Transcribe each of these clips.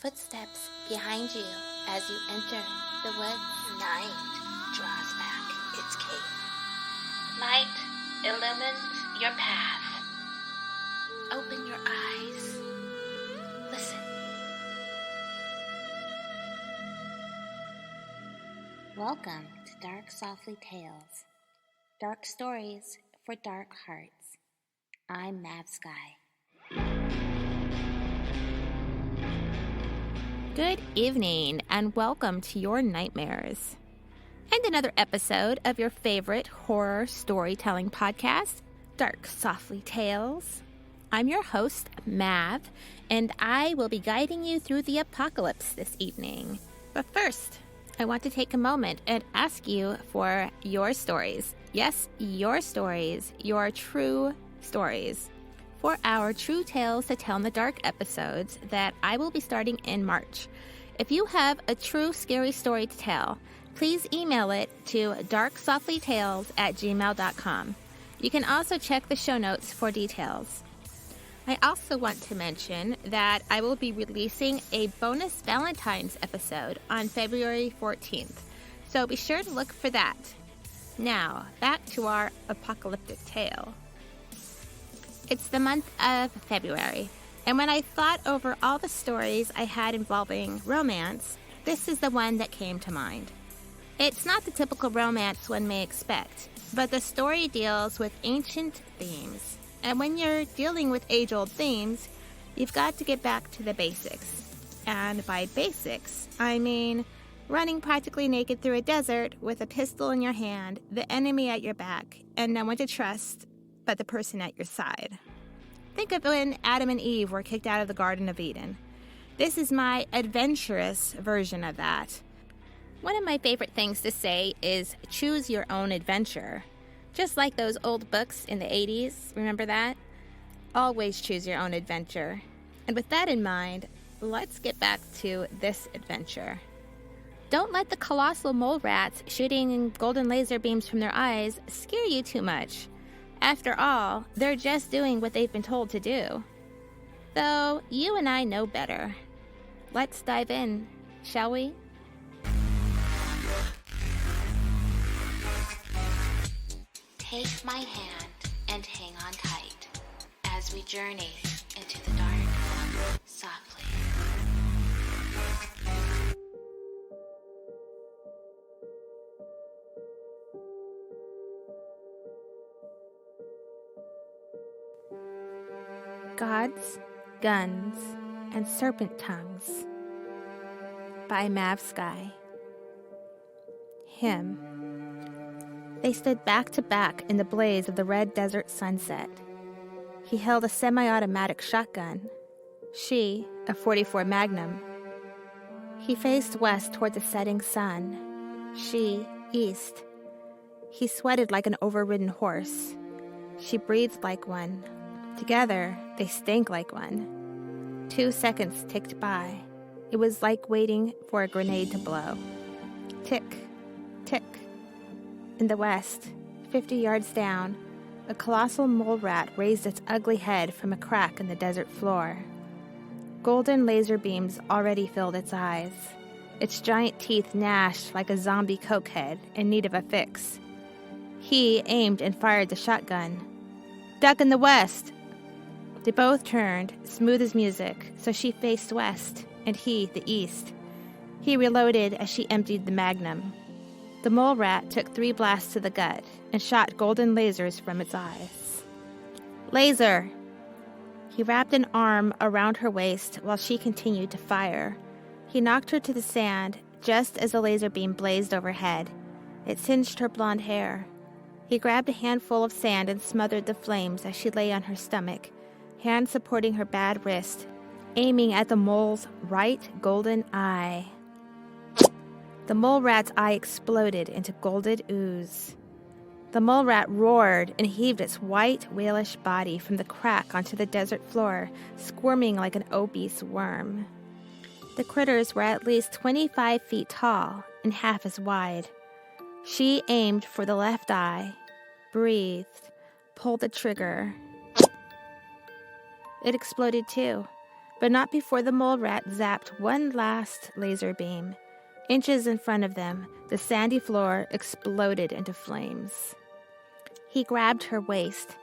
footsteps behind you as you enter the woods. Night draws back its cape. Light illumines your path. Open your eyes. Listen. Welcome to Dark Softly Tales. Dark stories for dark hearts. I'm Mav Sky. Good evening and welcome to your nightmares. And another episode of your favorite horror storytelling podcast, Dark Softly Tales. I'm your host, Mav, and I will be guiding you through the apocalypse this evening. But first, I want to take a moment and ask you for your stories. Yes, your stories, your true stories. For our True Tales to Tell in the Dark episodes that I will be starting in March. If you have a true scary story to tell, please email it to darksoftlytales@gmail.com. You can also check the show notes for details. I also want to mention that I will be releasing a bonus Valentine's episode on February 14th, so be sure to look for that. Now, back to our apocalyptic tale. It's the month of February, and when I thought over all the stories I had involving romance, this is the one that came to mind. It's not the typical romance one may expect, but the story deals with ancient themes. And when you're dealing with age-old themes, you've got to get back to the basics. And by basics, I mean running practically naked through a desert with a pistol in your hand, the enemy at your back, and no one to trust but the person at your side. Think of when Adam and Eve were kicked out of the Garden of Eden. This is my adventurous version of that. One of my favorite things to say is choose your own adventure. Just like those old books in the 80s, remember that? Always choose your own adventure. And with that in mind, let's get back to this adventure. Don't let the colossal mole rats shooting golden laser beams from their eyes scare you too much. After all, they're just doing what they've been told to do. Though you and I know better. Let's dive in, shall we? Take my hand and hang on tight as we journey into the dark softly. Gods, Guns, and Serpent Tongues by Mav Sky. Him. They stood back to back in the blaze of the red desert sunset. He held a semi-automatic shotgun. She, a .44 Magnum. He faced west toward the setting sun. She, east. He sweated like an overridden horse. She breathed like one. Together, they stank like one. 2 seconds ticked by. It was like waiting for a grenade to blow. Tick, tick. In the west, 50 yards down, a colossal mole rat raised its ugly head from a crack in the desert floor. Golden laser beams already filled its eyes. Its giant teeth gnashed like a zombie cokehead in need of a fix. He aimed and fired the shotgun. Duck in the west! They both turned, smooth as music, so she faced west, and he the east. He reloaded as she emptied the magnum. The mole rat took 3 blasts to the gut and shot golden lasers from its eyes. Laser! He wrapped an arm around her waist while she continued to fire. He knocked her to the sand just as the laser beam blazed overhead. It singed her blonde hair. He grabbed a handful of sand and smothered the flames as she lay on her stomach, hand supporting her bad wrist, aiming at the mole's right golden eye. The mole rat's eye exploded into golden ooze. The mole rat roared and heaved its white, whalish body from the crack onto the desert floor, squirming like an obese worm. The critters were at least 25 feet tall and half as wide. She aimed for the left eye, breathed, pulled the trigger. It exploded too, but not before the mole rat zapped one last laser beam. Inches in front of them, the sandy floor exploded into flames. He grabbed her waist.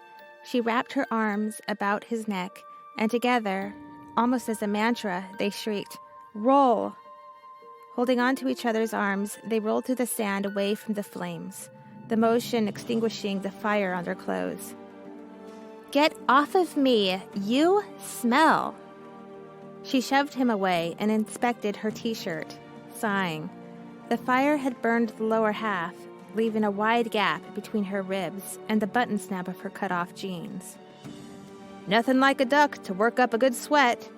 She wrapped her arms about his neck, and together, almost as a mantra, they shrieked, "Roll!" Holding on to each other's arms, they rolled through the sand away from the flames, the motion extinguishing the fire on their clothes. "Get off of me! You smell!" She shoved him away and inspected her t-shirt, sighing. The fire had burned the lower half, leaving a wide gap between her ribs and the button snap of her cut-off jeans. "Nothing like a duck to work up a good sweat."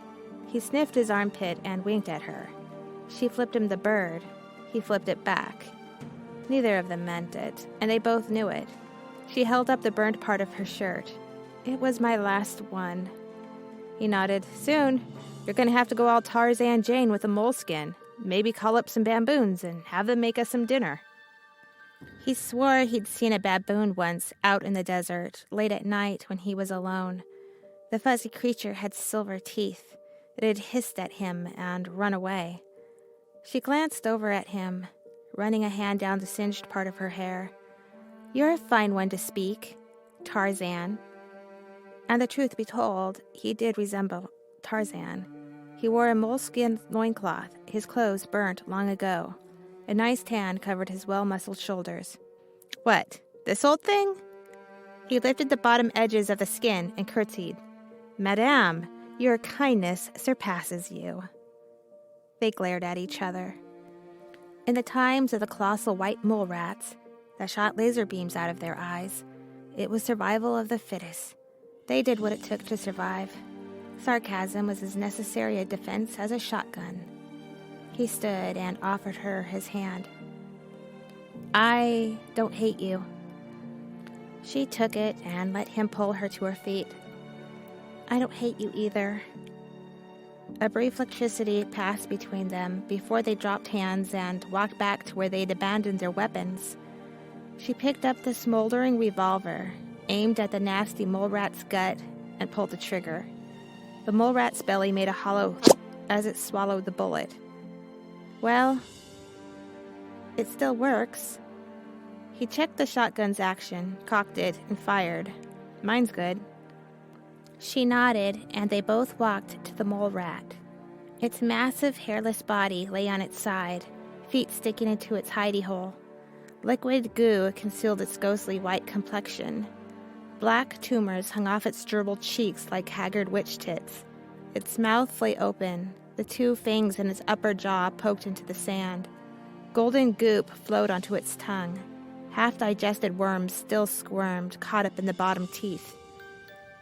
He sniffed his armpit and winked at her. She flipped him the bird. He flipped it back. Neither of them meant it, and they both knew it. She held up the burned part of her shirt. "It was my last one." He nodded. "Soon. You're going to have to go all Tarzan Jane with a moleskin. Maybe call up some baboons and have them make us some dinner." He swore he'd seen a baboon once out in the desert, late at night when he was alone. The fuzzy creature had silver teeth. It had hissed at him and run away. She glanced over at him, running a hand down the singed part of her hair. "You're a fine one to speak, Tarzan." And the truth be told, he did resemble Tarzan. He wore a moleskin loincloth, his clothes burnt long ago. A nice tan covered his well-muscled shoulders. "What, this old thing?" He lifted the bottom edges of the skin and curtsied. "Madame, your kindness surpasses you." They glared at each other. In the times of the colossal white mole rats that shot laser beams out of their eyes, it was survival of the fittest. They did what it took to survive. Sarcasm was as necessary a defense as a shotgun. He stood and offered her his hand. "I don't hate you." She took it and let him pull her to her feet. "I don't hate you either." A brief electricity passed between them before they dropped hands and walked back to where they'd abandoned their weapons. She picked up the smoldering revolver, aimed at the nasty mole rat's gut, and pulled the trigger. The mole rat's belly made a hollow as it swallowed the bullet. "Well, it still works." He checked the shotgun's action, cocked it, and fired. "Mine's good." She nodded, and they both walked to the mole rat. Its massive, hairless body lay on its side, feet sticking into its hidey hole. Liquid goo concealed its ghostly white complexion. Black tumors hung off its gerbil cheeks like haggard witch tits. Its mouth lay open, the two fangs in its upper jaw poked into the sand. Golden goop flowed onto its tongue. Half-digested worms still squirmed, caught up in the bottom teeth.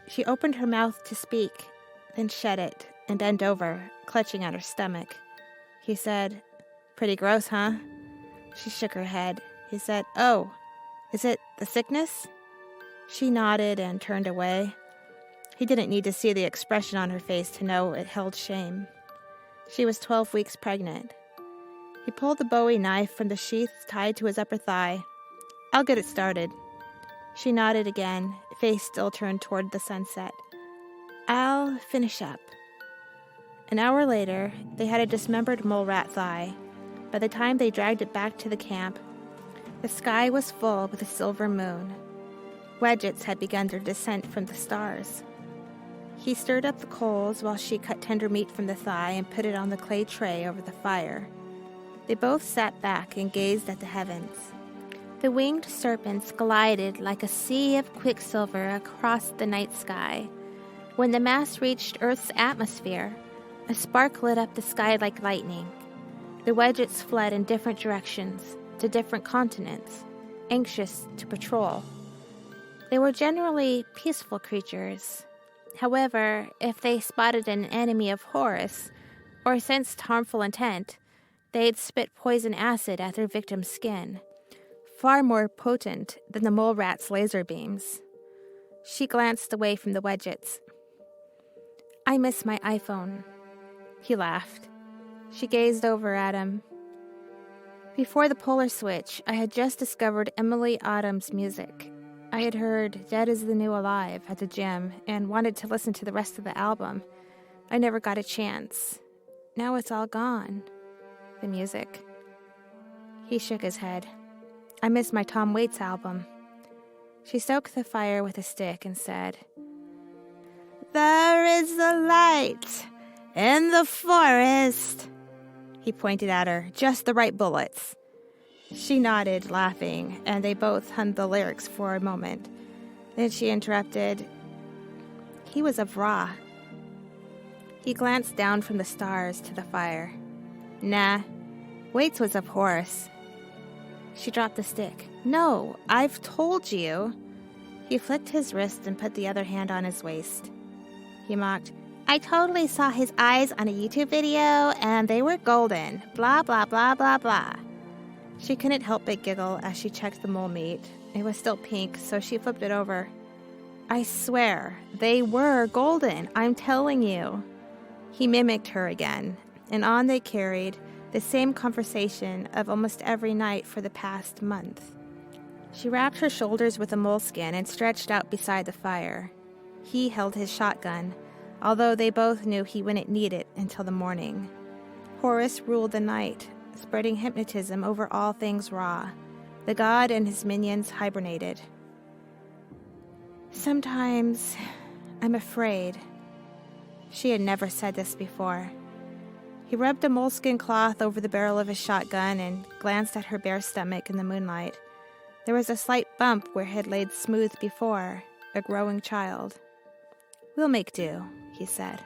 She opened her mouth to speak, then shut it and bent over, clutching at her stomach. He said, "Pretty gross, huh?" She shook her head. He said, "Oh, is it the sickness?" She nodded and turned away. He didn't need to see the expression on her face to know it held shame. She was 12 weeks pregnant. He pulled the Bowie knife from the sheath tied to his upper thigh. "I'll get it started." She nodded again, face still turned toward the sunset. "I'll finish up." An hour later, they had a dismembered mole rat thigh. By the time they dragged it back to the camp, the sky was full with a silver moon. Wedgets had begun their descent from the stars. He stirred up the coals while she cut tender meat from the thigh and put it on the clay tray over the fire. They both sat back and gazed at the heavens. The winged serpents glided like a sea of quicksilver across the night sky. When the mass reached Earth's atmosphere, a spark lit up the sky like lightning. The Wedgets fled in different directions, to different continents, anxious to patrol. They were generally peaceful creatures. However, if they spotted an enemy of Horus, or sensed harmful intent, they'd spit poison acid at their victim's skin, far more potent than the mole rat's laser beams. She glanced away from the Wedgets. "I miss my iPhone." He laughed. She gazed over at him. Before the polar switch, I had just discovered Emily Autumn's music. I had heard Dead is the New Alive at the gym and wanted to listen to the rest of the album. I never got a chance. Now it's all gone. The music. He shook his head. I miss my Tom Waits album. She stoked the fire with a stick and said, There is a light in the forest. He pointed at her, just the right bullets. She nodded, laughing, and they both hummed the lyrics for a moment. Then she interrupted, He was of Ra. He glanced down from the stars to the fire. Nah, Waits was of Horus. She dropped the stick. No, I've told you. He flicked his wrist and put the other hand on his waist. He mocked, I totally saw his eyes on a YouTube video, and they were golden. Blah, blah, blah, blah, blah. She couldn't help but giggle as she checked the mole meat. It was still pink, so she flipped it over. I swear, they were golden, I'm telling you. He mimicked her again, and on they carried, the same conversation of almost every night for the past month. She wrapped her shoulders with a moleskin and stretched out beside the fire. He held his shotgun, although they both knew he wouldn't need it until the morning. Horus ruled the night, spreading hypnotism over all things Ra. The god and his minions hibernated. Sometimes I'm afraid. She had never said this before. He rubbed a moleskin cloth over the barrel of his shotgun and glanced at her bare stomach in the moonlight. There was a slight bump where it had laid smooth before, a growing child. We'll make do, he said.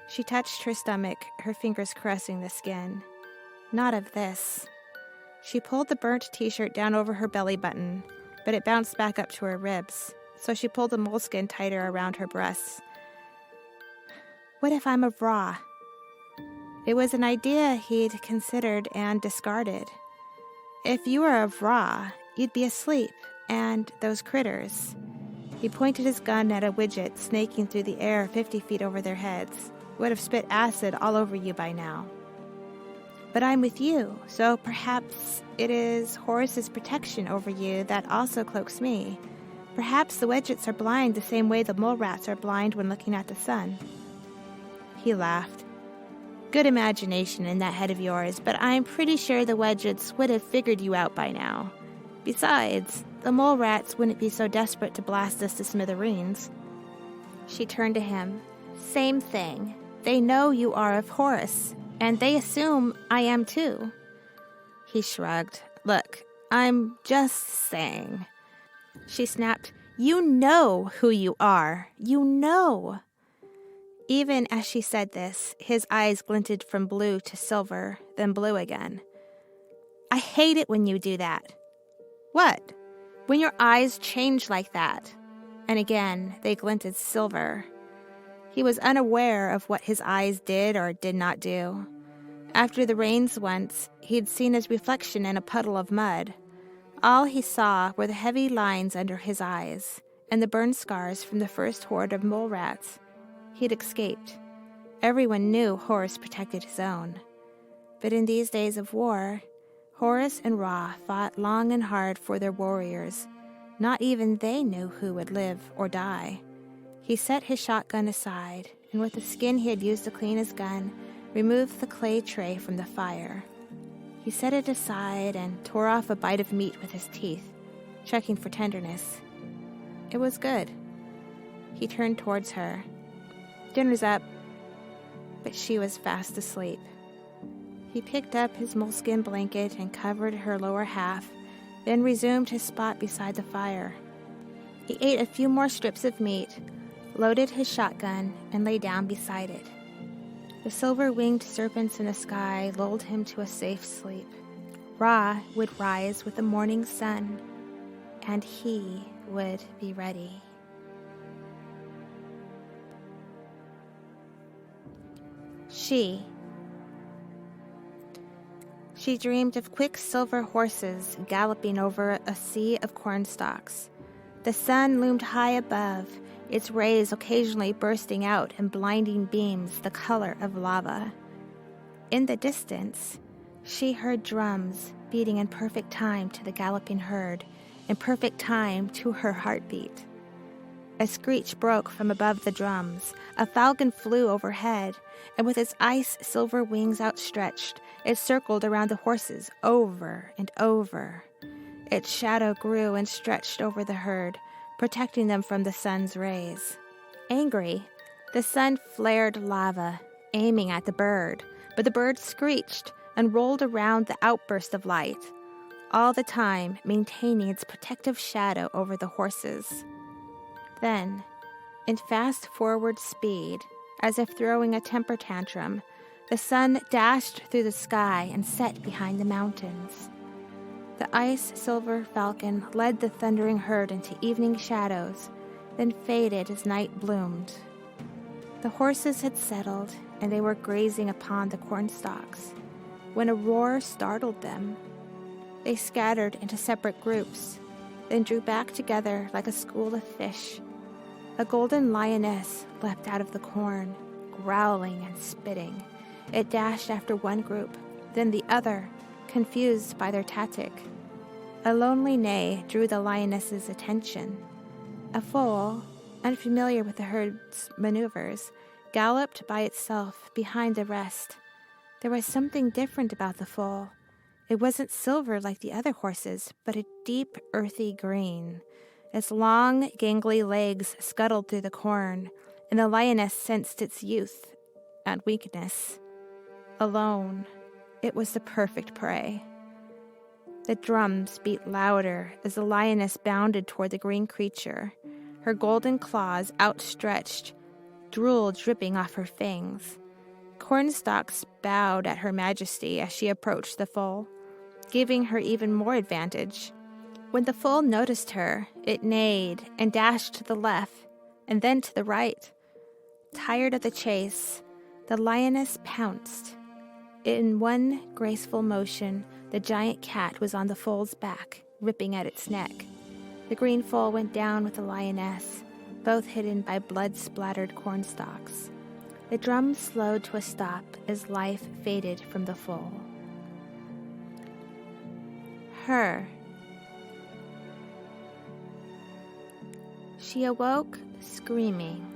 She touched her stomach, her fingers caressing the skin. Not of this. She pulled the burnt t-shirt down over her belly button, but it bounced back up to her ribs, so she pulled the moleskin tighter around her breasts. What if I'm of Ra? It was an idea he'd considered and discarded. If you were of Ra, you'd be asleep, and those critters. He pointed his gun at a widget snaking through the air 50 feet over their heads. Would have spit acid all over you by now. But I'm with you, so perhaps it is Horus's protection over you that also cloaks me. Perhaps the widgets are blind the same way the mole rats are blind when looking at the sun. He laughed. Good imagination in that head of yours, but I'm pretty sure the widgets would have figured you out by now. Besides, the mole rats wouldn't be so desperate to blast us to smithereens. She turned to him. Same thing. They know you are of Horus, and they assume I am too. He shrugged. Look, I'm just saying. She snapped. You know who you are. You know. Even as she said this, his eyes glinted from blue to silver, then blue again. I hate it when you do that. What? When your eyes change like that. And again, they glinted silver. He was unaware of what his eyes did or did not do. After the rains once, he'd seen his reflection in a puddle of mud. All he saw were the heavy lines under his eyes and the burn scars from the first horde of mole rats. He'd escaped. Everyone knew Horus protected his own. But in these days of war, Horus and Ra fought long and hard for their warriors. Not even they knew who would live or die. He set his shotgun aside, and with the skin he had used to clean his gun, removed the clay tray from the fire. He set it aside and tore off a bite of meat with his teeth, checking for tenderness. It was good. He turned towards her. Dinner's up. But she was fast asleep. He picked up his moleskin blanket and covered her lower half, then resumed his spot beside the fire. He ate a few more strips of meat, loaded his shotgun, and lay down beside it. The silver-winged serpents in the sky lulled him to a safe sleep. Ra would rise with the morning sun, and he would be ready. She dreamed of quick silver horses galloping over a sea of cornstalks. The sun loomed high above, its rays occasionally bursting out in blinding beams the color of lava. In the distance, she heard drums beating in perfect time to the galloping herd, in perfect time to her heartbeat. A screech broke from above the drums. A falcon flew overhead, and with its ice-silver wings outstretched, it circled around the horses over and over. Its shadow grew and stretched over the herd, protecting them from the sun's rays. Angry, the sun flared lava, aiming at the bird, but the bird screeched and rolled around the outburst of light, all the time maintaining its protective shadow over the horses. Then, in fast-forward speed, as if throwing a temper tantrum, the sun dashed through the sky and set behind the mountains. The ice-silver falcon led the thundering herd into evening shadows, then faded as night bloomed. The horses had settled, and they were grazing upon the cornstalks, when a roar startled them. They scattered into separate groups, then drew back together like a school of fish. A golden lioness leapt out of the corn, growling and spitting. It dashed after one group, then the other, confused by their tactic. A lonely neigh drew the lioness's attention. A foal, unfamiliar with the herd's maneuvers, galloped by itself behind the rest. There was something different about the foal. It wasn't silver like the other horses, but a deep, earthy green. Its long, gangly legs scuttled through the corn, and the lioness sensed its youth and weakness. Alone, it was the perfect prey. The drums beat louder as the lioness bounded toward the green creature, her golden claws outstretched, drool dripping off her fangs. Cornstalks bowed at her majesty as she approached the foal, giving her even more advantage. When the foal noticed her, it neighed and dashed to the left and then to the right. Tired of the chase, the lioness pounced. In one graceful motion, the giant cat was on the foal's back, ripping at its neck. The green foal went down with the lioness, both hidden by blood-splattered cornstalks. The drum slowed to a stop as life faded from the foal. Her. She awoke, screaming.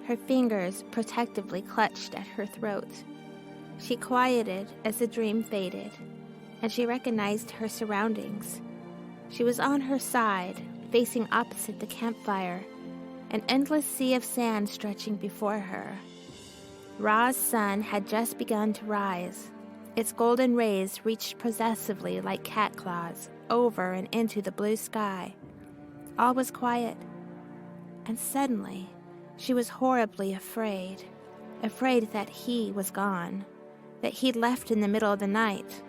Her fingers protectively clutched at her throat. She quieted as the dream faded, and she recognized her surroundings. She was on her side, facing opposite the campfire, an endless sea of sand stretching before her. Ra's sun had just begun to rise. Its golden rays reached possessively like cat claws over and into the blue sky. All was quiet. And suddenly, she was horribly afraid that he was gone, that he'd left in the middle of the night.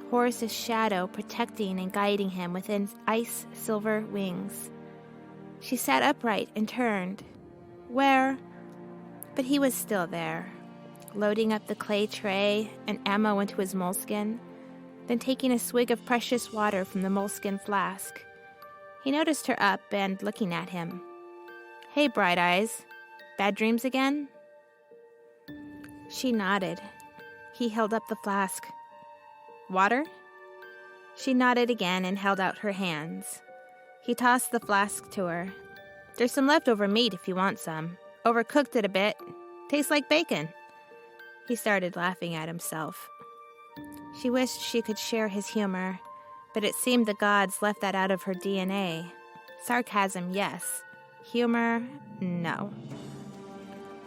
Horus's shadow protecting and guiding him within ice-silver wings. She sat upright and turned. Where? But he was still there, loading up the clay tray and ammo into his moleskin, then taking a swig of precious water from the moleskin flask. He noticed her up and looking at him. Hey, Bright Eyes. Bad dreams again? She nodded. He held up the flask. Water? She nodded again and held out her hands. He tossed the flask to her. There's some leftover meat if you want some. Overcooked it a bit. Tastes like bacon. He started laughing at himself. She wished she could share his humor, but it seemed the gods left that out of her DNA. Sarcasm, yes. Humor, no.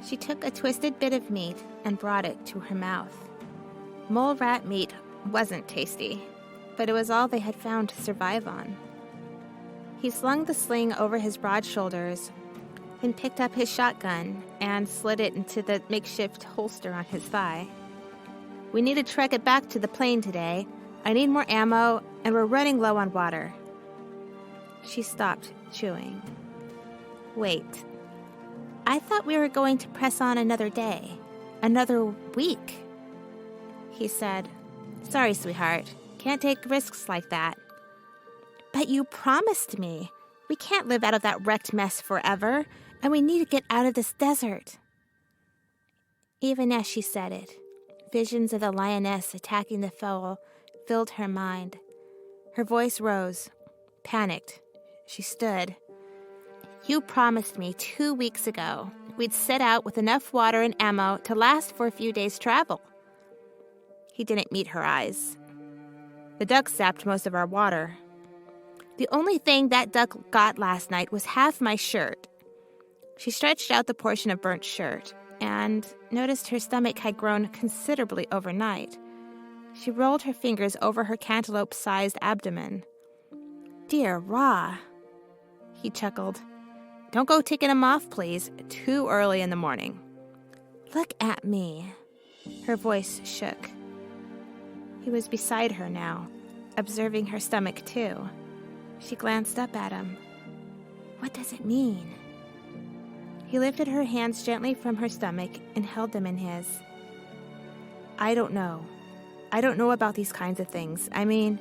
She took a twisted bit of meat and brought it to her mouth. Mole rat meat wasn't tasty, but it was all they had found to survive on. He slung the sling over his broad shoulders, then picked up his shotgun and slid it into the makeshift holster on his thigh. We need to trek it back to the plane today. I need more ammo, and we're running low on water. She stopped chewing. Wait. I thought we were going to press on another day, another week. He said, Sorry, sweetheart. Can't take risks like that. But you promised me. We can't live out of that wrecked mess forever, and we need to get out of this desert. Even as she said it, visions of the lioness attacking the foal filled her mind. Her voice rose. Panicked, she stood. You promised me 2 weeks ago we'd set out with enough water and ammo to last for a few days' travel. He didn't meet her eyes. The duck sapped most of our water. The only thing that duck got last night was half my shirt. She stretched out the portion of burnt shirt and noticed her stomach had grown considerably overnight. She rolled her fingers over her cantaloupe-sized abdomen. Dear Ra, he chuckled. Don't go taking them off, please. Too early in the morning. Look at me. Her voice shook. He was beside her now, observing her stomach too. She glanced up at him. What does it mean? He lifted her hands gently from her stomach and held them in his. I don't know. I don't know about these kinds of things. I mean,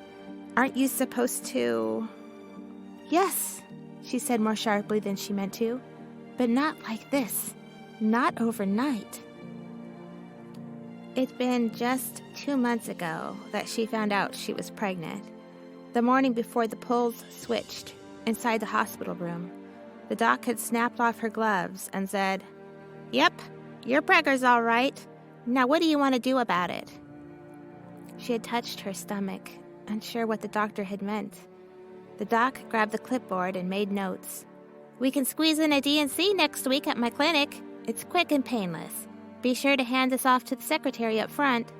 aren't you supposed to... Yes, she said more sharply than she meant to, but not like this. Not overnight. It'd been just 2 months ago that she found out she was pregnant. The morning before the pulls switched, inside the hospital room, the doc had snapped off her gloves and said, Yep, your pregger's all right. Now what do you want to do about it? She had touched her stomach, unsure what the doctor had meant. The doc grabbed the clipboard and made notes. We can squeeze in a D&C next week at my clinic. It's quick and painless. Be sure to hand this off to the secretary up front.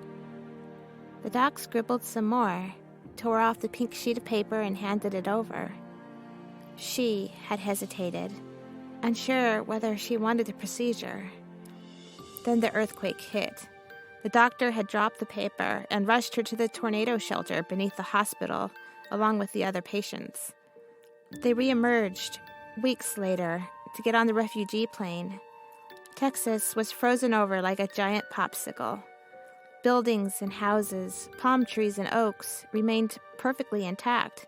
The doc scribbled some more, tore off the pink sheet of paper and handed it over. She had hesitated, unsure whether she wanted the procedure. Then the earthquake hit. The doctor had dropped the paper and rushed her to the tornado shelter beneath the hospital, along with the other patients. They reemerged weeks later to get on the refugee plane. Texas was frozen over like a giant popsicle. Buildings and houses, palm trees and oaks remained perfectly intact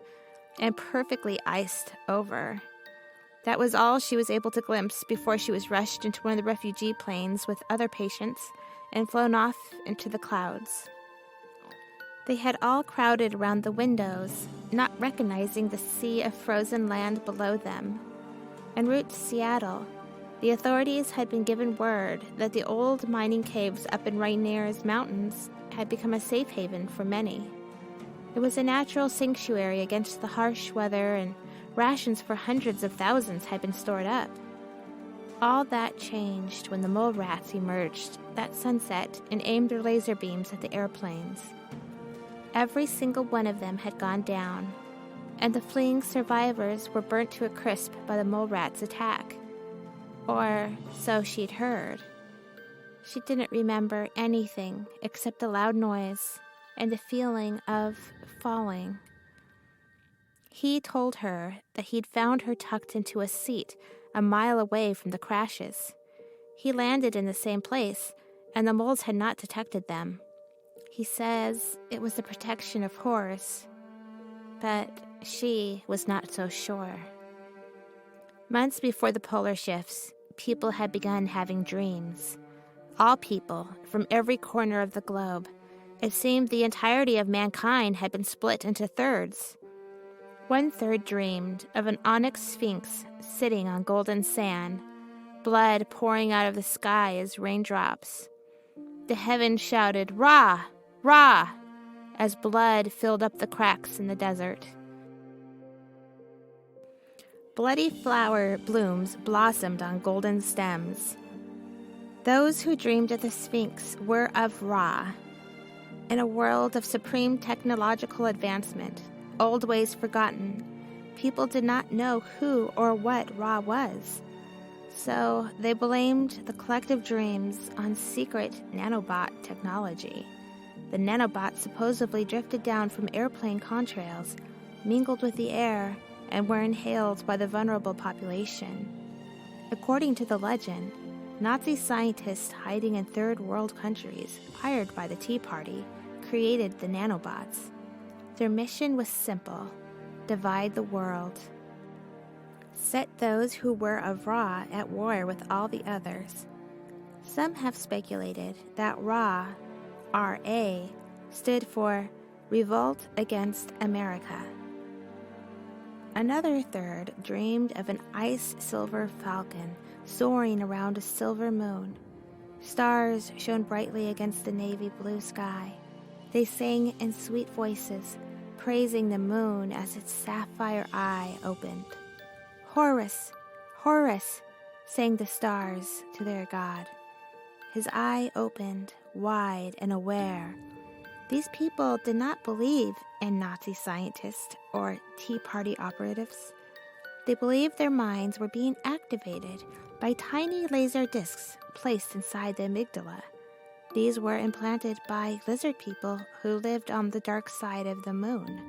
and perfectly iced over. That was all she was able to glimpse before she was rushed into one of the refugee planes with other patients and flown off into the clouds. They had all crowded around the windows, not recognizing the sea of frozen land below them. En route to Seattle, the authorities had been given word that the old mining caves up in Rainier's mountains had become a safe haven for many. It was a natural sanctuary against the harsh weather, and rations for hundreds of thousands had been stored up. All that changed when the mole rats emerged that sunset and aimed their laser beams at the airplanes. Every single one of them had gone down, and the fleeing survivors were burnt to a crisp by the mole rats' attack. Or so she'd heard. She didn't remember anything except the loud noise and the feeling of falling. He told her that he'd found her tucked into a seat a mile away from the crashes. He landed in the same place, and the moles had not detected them. He says it was the protection of Horus, but she was not so sure. Months before the polar shifts, people had begun having dreams. All people, from every corner of the globe. It seemed the entirety of mankind had been split into thirds. 1/3 dreamed of an onyx sphinx sitting on golden sand, blood pouring out of the sky as raindrops. The heavens shouted, Ra! Ra! As blood filled up the cracks in the desert. Bloody flower blooms blossomed on golden stems. Those who dreamed of the Sphinx were of Ra. In a world of supreme technological advancement, old ways forgotten, people did not know who or what Ra was. So they blamed the collective dreams on secret nanobot technology. The nanobots supposedly drifted down from airplane contrails, mingled with the air, and were inhaled by the vulnerable population. According to the legend, Nazi scientists hiding in third world countries, hired by the Tea Party, created the nanobots. Their mission was simple: divide the world. Set those who were of Ra at war with all the others. Some have speculated that Ra, R.A., stood for Revolt Against America. Another third dreamed of an ice-silver falcon soaring around a silver moon. Stars shone brightly against the navy blue sky. They sang in sweet voices, praising the moon as its sapphire eye opened. "Horus, Horus," sang the stars to their god. His eye opened, wide and aware. These people did not believe in Nazi scientists or Tea Party operatives. They believed their minds were being activated by tiny laser discs placed inside the amygdala. These were implanted by lizard people who lived on the dark side of the moon.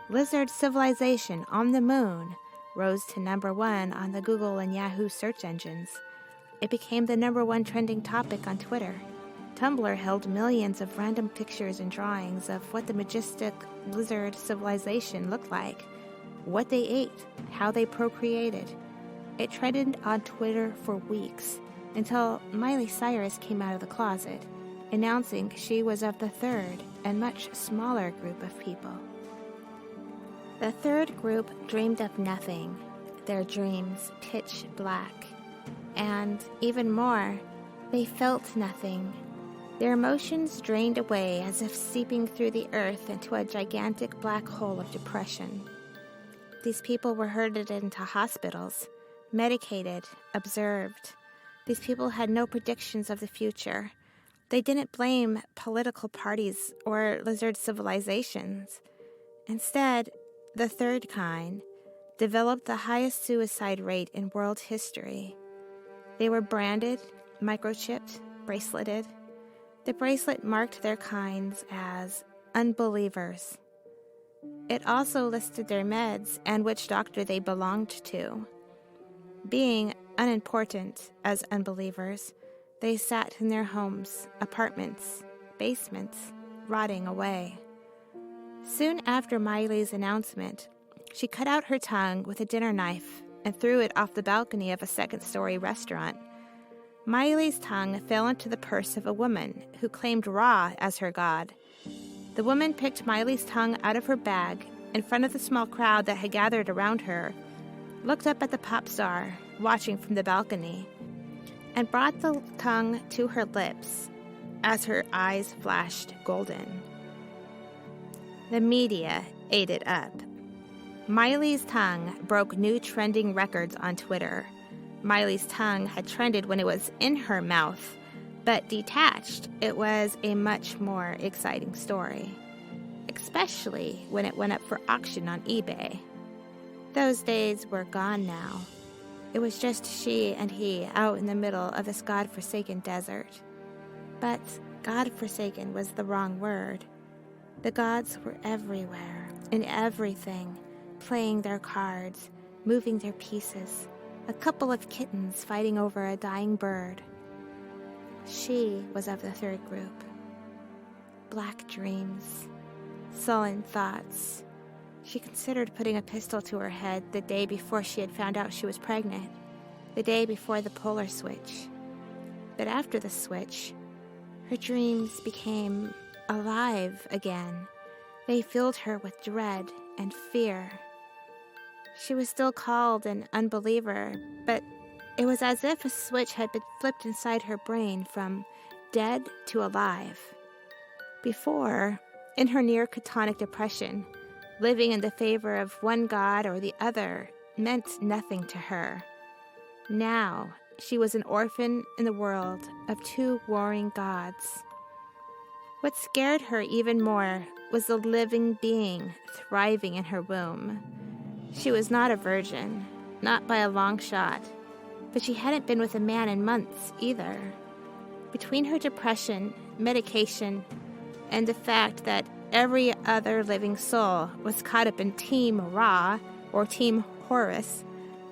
Lizard civilization on the moon rose to number 1 on the Google and Yahoo search engines. It became the number 1 trending topic on Twitter. Tumblr held millions of random pictures and drawings of what the majestic lizard civilization looked like, what they ate, how they procreated. It trended on Twitter for weeks, until Miley Cyrus came out of the closet, announcing she was of the third and much smaller group of people. The third group dreamed of nothing, their dreams pitch black. And even more, they felt nothing. Their emotions drained away as if seeping through the earth into a gigantic black hole of depression. These people were herded into hospitals, medicated, observed. These people had no predictions of the future. They didn't blame political parties or lizard civilizations. Instead, the third kind developed the highest suicide rate in world history. They were branded, microchipped, braceleted. The bracelet marked their kinds as unbelievers. It also listed their meds and which doctor they belonged to. Being unimportant as unbelievers, they sat in their homes, apartments, basements, rotting away. Soon after Miley's announcement, she cut out her tongue with a dinner knife and threw it off the balcony of a second-story restaurant. Miley's tongue fell into the purse of a woman who claimed Ra as her god. The woman picked Miley's tongue out of her bag in front of the small crowd that had gathered around her, looked up at the pop star watching from the balcony, and brought the tongue to her lips as her eyes flashed golden. The media ate it up. Miley's tongue broke new trending records on Twitter. Miley's tongue had trended when it was in her mouth, but detached, it was a much more exciting story, especially when it went up for auction on eBay. Those days were gone now. It was just she and he out in the middle of this God-forsaken desert. But God-forsaken was the wrong word. The gods were everywhere, in everything, playing their cards, moving their pieces, a couple of kittens fighting over a dying bird. She was of the third group. Black dreams, sullen thoughts. She considered putting a pistol to her head the day before she had found out she was pregnant, the day before the polar switch. But after the switch, her dreams became alive again. They filled her with dread and fear. She was still called an unbeliever, but it was as if a switch had been flipped inside her brain from dead to alive. Before, in her near-catonic depression, living in the favor of one god or the other meant nothing to her. Now, she was an orphan in the world of two warring gods. What scared her even more was the living being thriving in her womb. She was not a virgin, not by a long shot, but she hadn't been with a man in months either. Between her depression, medication, and the fact that every other living soul was caught up in Team Ra or Team Horus,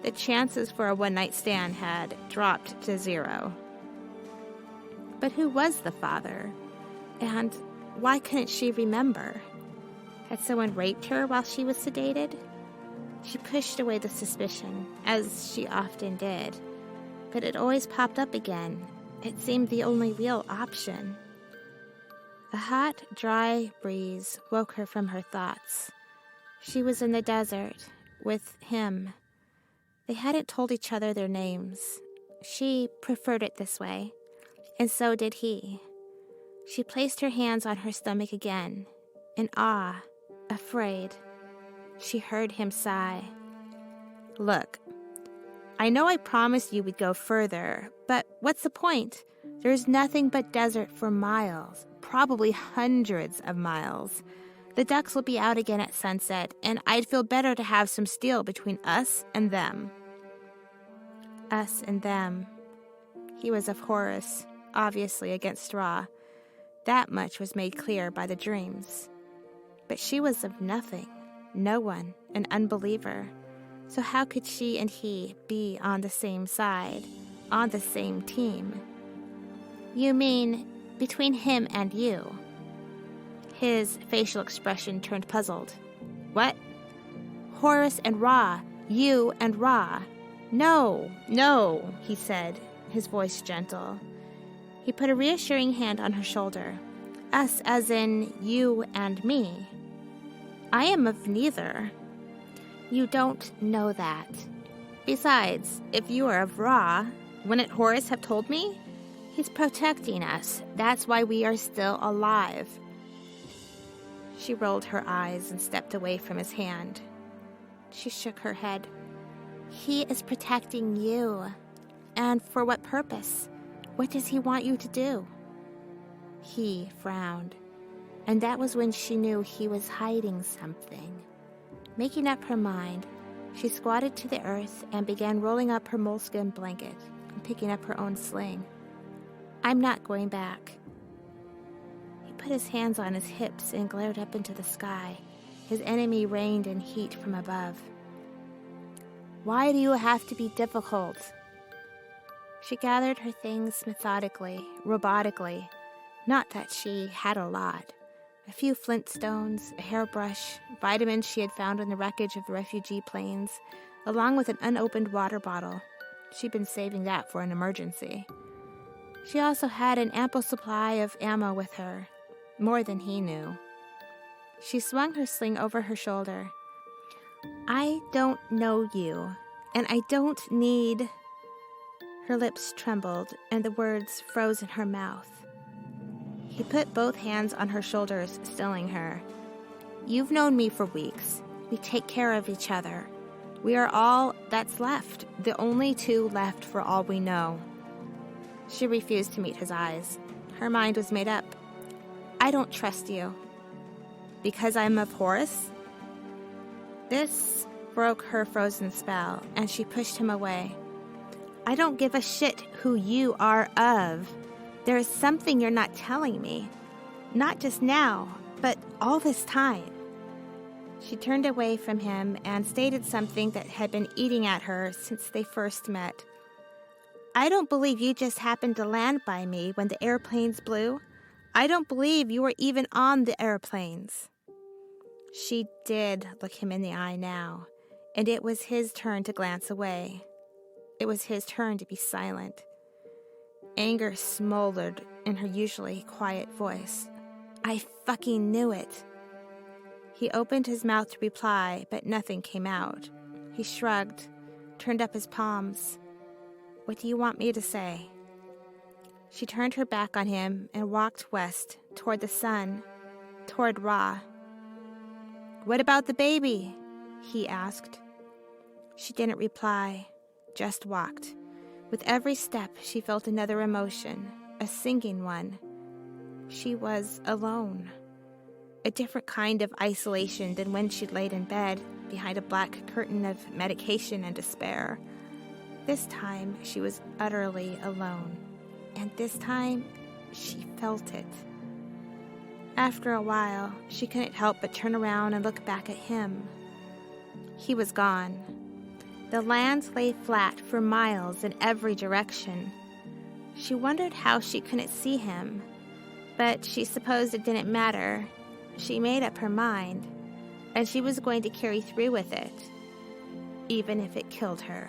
the chances for a one-night stand had dropped to 0. But who was the father? And why couldn't she remember? Had someone raped her while she was sedated? She pushed away the suspicion, as she often did, but it always popped up again. It seemed the only real option. The hot, dry breeze woke her from her thoughts. She was in the desert, with him. They hadn't told each other their names. She preferred it this way, and so did he. She placed her hands on her stomach again, in awe, afraid. She heard him sigh. Look, I know I promised you we'd go further, but what's the point? There's nothing but desert for miles, probably hundreds of miles. The ducks will be out again at sunset, and I'd feel better to have some steel between us and them. Us and them. He was of Horus, obviously against Ra. That much was made clear by the dreams. But she was of nothing, no one, an unbeliever. So how could she and he be on the same side, on the same team? You mean between him and you? His facial expression turned puzzled. What? Horus and Ra, you and Ra. No, he said, his voice gentle. He put a reassuring hand on her shoulder. Us as in you and me. I am of neither. You don't know that. Besides, if you are of Ra, wouldn't Horus have told me? He's protecting us. That's why we are still alive. She rolled her eyes and stepped away from his hand. She shook her head. He is protecting you. And for what purpose? What does he want you to do? He frowned, and that was when she knew he was hiding something. Making up her mind, she squatted to the earth and began rolling up her moleskin blanket and picking up her own sling. I'm not going back. He put his hands on his hips and glared up into the sky. His enemy rained in heat from above. Why do you have to be difficult? She gathered her things methodically, robotically. Not that she had a lot. A few flintstones, a hairbrush, vitamins she had found in the wreckage of the refugee planes, along with an unopened water bottle. She'd been saving that for an emergency. She also had an ample supply of ammo with her, more than he knew. She swung her sling over her shoulder. I don't know you, and I don't need... Her lips trembled, and the words froze in her mouth. He put both hands on her shoulders, stilling her. You've known me for weeks. We take care of each other. We are all that's left, the only two left for all we know. She refused to meet his eyes. Her mind was made up. I don't trust you. Because I'm of Horus? This broke her frozen spell, and she pushed him away. I don't give a shit who you are of. There is something you're not telling me. Not just now, but all this time. She turned away from him and stated something that had been eating at her since they first met. I don't believe you just happened to land by me when the airplanes blew. I don't believe you were even on the airplanes. She did look him in the eye now, and it was his turn to glance away. It was his turn to be silent. Anger smoldered in her usually quiet voice. I fucking knew it. He opened his mouth to reply, but nothing came out. He shrugged, turned up his palms. What do you want me to say? She turned her back on him and walked west, toward the sun, toward Ra. What about the baby? He asked. She didn't reply, just walked. With every step, she felt another emotion, a sinking one. She was alone. A different kind of isolation than when she'd laid in bed behind a black curtain of medication and despair. This time, she was utterly alone. And this time, she felt it. After a while, she couldn't help but turn around and look back at him. He was gone. The land lay flat for miles in every direction. She wondered how she couldn't see him, but she supposed it didn't matter. She made up her mind, and she was going to carry through with it, even if it killed her.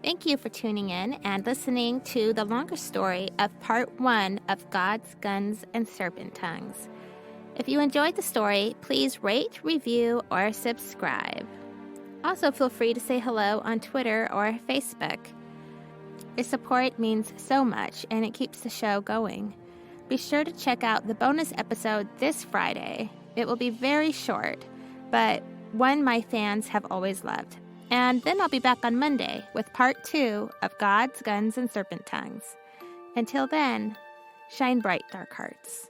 Thank you for tuning in and listening to the longer story of part 1 of Gods, Guns, and Serpent Tongues. If you enjoyed the story, please rate, review, or subscribe. Also, feel free to say hello on Twitter or Facebook. Your support means so much, and it keeps the show going. Be sure to check out the bonus episode this Friday. It will be very short, but one my fans have always loved. And then I'll be back on Monday with part 2 of Gods, Guns, and Serpent Tongues. Until then, shine bright, dark hearts.